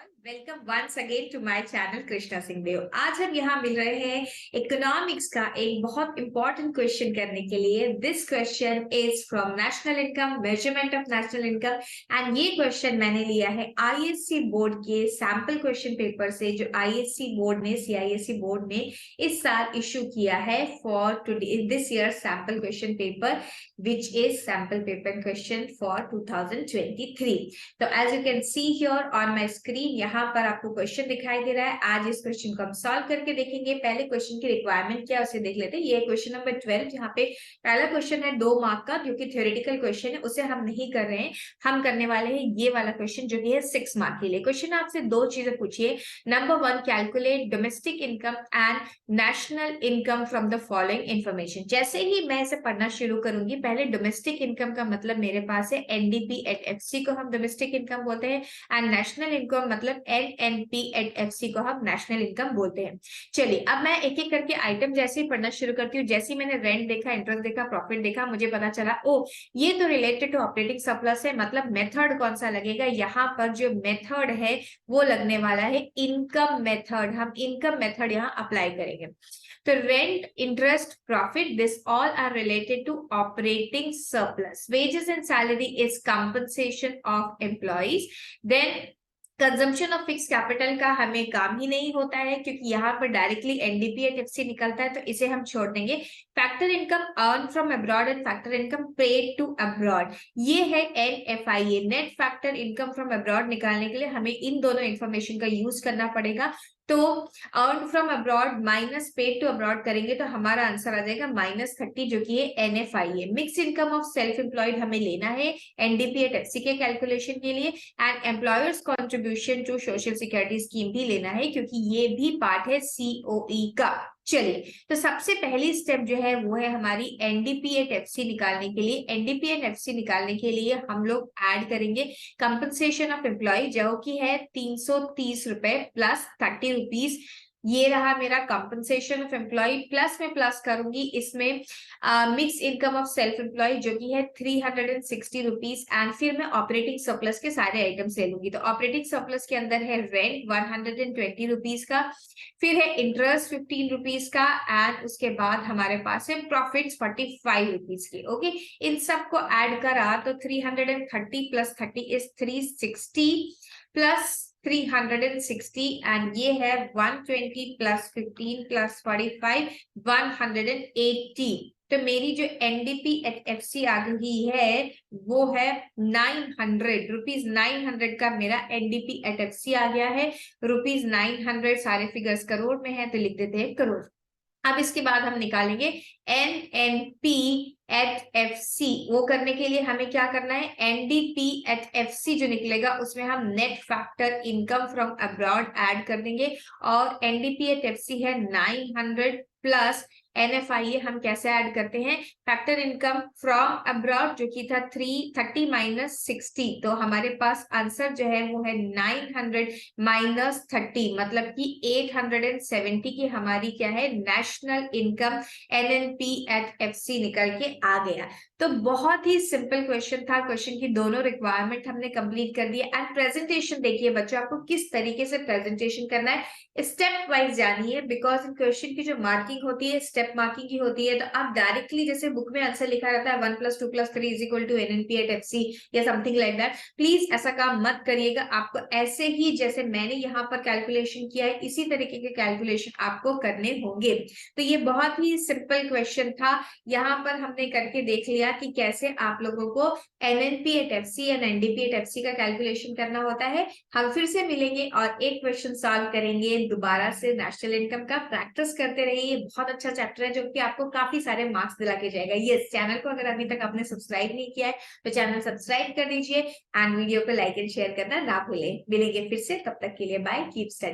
Welcome once again to my channel Krishna Singh Dev. आज हम यहाँ मिल रहे हैं इकोनॉमिक्स का एक बहुत इंपॉर्टेंट क्वेश्चन करने के लिए। This question is from national income, measurement of national income. And ये क्वेश्चन मैंने लिया है आईएससी बोर्ड के सैंपल क्वेश्चन पेपर से, जो आईएससी बोर्ड ने, सीआईएससी बोर्ड ने इस साल इशू किया है for this year sample question paper, which is sample paper question for 2023। तो as you can see here on my screen, यहाँ पर आपको क्वेश्चन दिखाई दे रहा है। आज इस क्वेश्चन को हम सॉल्व करके देखेंगे। पहले क्वेश्चन की रिक्वायरमेंट क्या है उसे देख लेते हैं। ये क्वेश्चन नंबर 12, जहाँ पे पहला क्वेश्चन है 2 मार्क का, जो कि थ्योरेटिकल क्वेश्चन है, उसे हम नहीं कर रहे हैं। हम करने वाले हैं ये वाला क्वेश्चन, जो कि है 6 मार्क के लिए। क्वेश्चन आपसे 2 चीजें पूछिए। Number 1, calculate domestic income and national income from the following information. जैसे ही मैं इसे पढ़ना शुरू करूंगी, पहले डोमेस्टिक इनकम का मतलब मेरे पास है एनडीपी एट एफसी को हम डोमेस्टिक इनकम बोलते हैं, एंड नेशनल इनकम मतलब एनएनपी एट एफसी को हम नेशनल इनकम बोलते हैं। चलिए, अब मैं एक एक करके आइटम जैसे ही पढ़ना शुरू करती हूँ। जैसे ही मैंने रेंट देखा, इंटरेस्ट देखा, प्रॉफिट देखा, मुझे पता चला ओ ये तो रिलेटेड टू ऑपरेटिंग सरप्लस है। मतलब मेथड कौन सा लगेगा, यहाँ पर जो मेथड है वो लगने वाला है इनकम मेथड। हम इनकम मेथड यहाँ अप्लाई करेंगे। तो rent, interest, profit, this all are related to operating surplus. Wages and salary is compensation of employees. Then consumption of fix capital का हमें काम ही नहीं होता है, क्योंकि यहाँ पर डायरेक्टली एनडीपी एट एफसी निकलता है, तो इसे हम छोड़ देंगे। Factor income earn from abroad and factor income paid to abroad, ये है NFIA, net factor income from abroad. निकालने के लिए हमें इन दोनों इंफॉर्मेशन का यूज करना पड़ेगा। तो earn from abroad minus paid to abroad करेंगे तो हमारा आंसर आ जाएगा -30, जो कि है NFIA. Mix income of self employed हमें लेना है एनडीपी एट एफसी के कैलकुलेशन के लिए, and employers contribution to social security scheme भी लेना है, क्योंकि ये भी पार्ट है सीओई का। चलिए, तो सबसे पहली स्टेप जो है वो है हमारी एनडीपी एट एफसी निकालने के लिए। एनडीपी एट एफसी निकालने के लिए हम लोग ऐड करेंगे कंपनसेशन ऑफ एम्प्लॉय, जो कि है 330 रुपए प्लस 30 रुपीज। ये रहा मेरा कंपनसेशन ऑफ एम्प्लॉय, प्लस में प्लस करूंगी इसमें mix income of self employ, जो कि है 360 रुपीज। एंड फिर मैं ऑपरेटिंग सरप्लस के सारे आइटम्स ले लूंगी। तो ऑपरेटिंग सरप्लस के अंदर है रेंट 120 रुपीज का, फिर है इंटरेस्ट 15 रुपीज का, एंड उसके बाद हमारे पास है प्रॉफिट्स 45 रुपीज की। ओके, इन सबको ऐड करा तो 330 प्लस 30 इज 360 प्लस 360, एंड ये है 120 प्लस 15 प्लस 45 180। तो मेरी जो एनडीपी एट एफसी आ गई है वो है 900 रुपीज। 900 का मेरा एनडीपी एट एफसी आ गया है, रुपीज 900। सारे फिगर्स करोड़ में है तो लिख देते हैं करोड़। अब इसके बाद हम निकालेंगे एनएनपी एट एफसी। वो करने के लिए हमें क्या करना है, एनडीपी एट एफसी जो निकलेगा उसमें हम net factor income from abroad add कर देंगे, और एनडीपी एट एफसी है 900 प्लस एनएफआईए हम कैसे ऐड करते हैं, फैक्टर इनकम फ्रॉम अब्रॉड, जो कि था 330 माइनस 60। तो हमारे पास आंसर जो है वो है 900 माइनस 30, मतलब कि 870 की हमारी क्या है, national income NNP at FC निकल के आ गया। तो बहुत ही सिंपल क्वेश्चन था। क्वेश्चन की दोनों रिक्वायरमेंट हमने कंप्लीट कर दिया। एंड प्रेजेंटेशन देखिए बच्चों, आपको किस तरीके से प्रेजेंटेशन करना है स्टेप वाइज जानिए, बिकॉज इन क्वेश्चन की जो मार्किंग होती है स्टेप मार्किंग की होती है। तो आप डायरेक्टली जैसे बुक में आंसर लिखा रहता है 1 + 2 + 3 = एनएनपी एट एफसी या समथिंग लाइक दैट, प्लीज ऐसा काम मत करिएगा। आपको ऐसे ही जैसे मैंने यहाँ पर कैलकुलेशन किया है इसी तरीके के कैलकुलेशन आपको करने होंगे। तो ये बहुत ही सिंपल क्वेश्चन था। यहाँ पर हमने करके देख लिया कि कैसे आप लोगों को एनएनपी एट एफसी या एनडीपी एट एफसी का कैलकुलेशन करना होता है। हम फिर से मिलेंगे और एक क्वेश्चन सॉल्व करेंगे दोबारा से नेशनल इनकम का। प्रैक्टिस करते रहिए, बहुत अच्छा चैप्टर है जो कि आपको काफी सारे मार्क्स दिला के जाएगा। ये चैनल को अगर अभी तक आपने सब्सक्राइब नहीं किया है तो चैनल सब्सक्राइब कर दीजिए, एंड वीडियो को लाइक एंड शेयर करना ना भूलें। मिलेंगे फिर से, तब तक के लिए बाय, कीप स्टडी।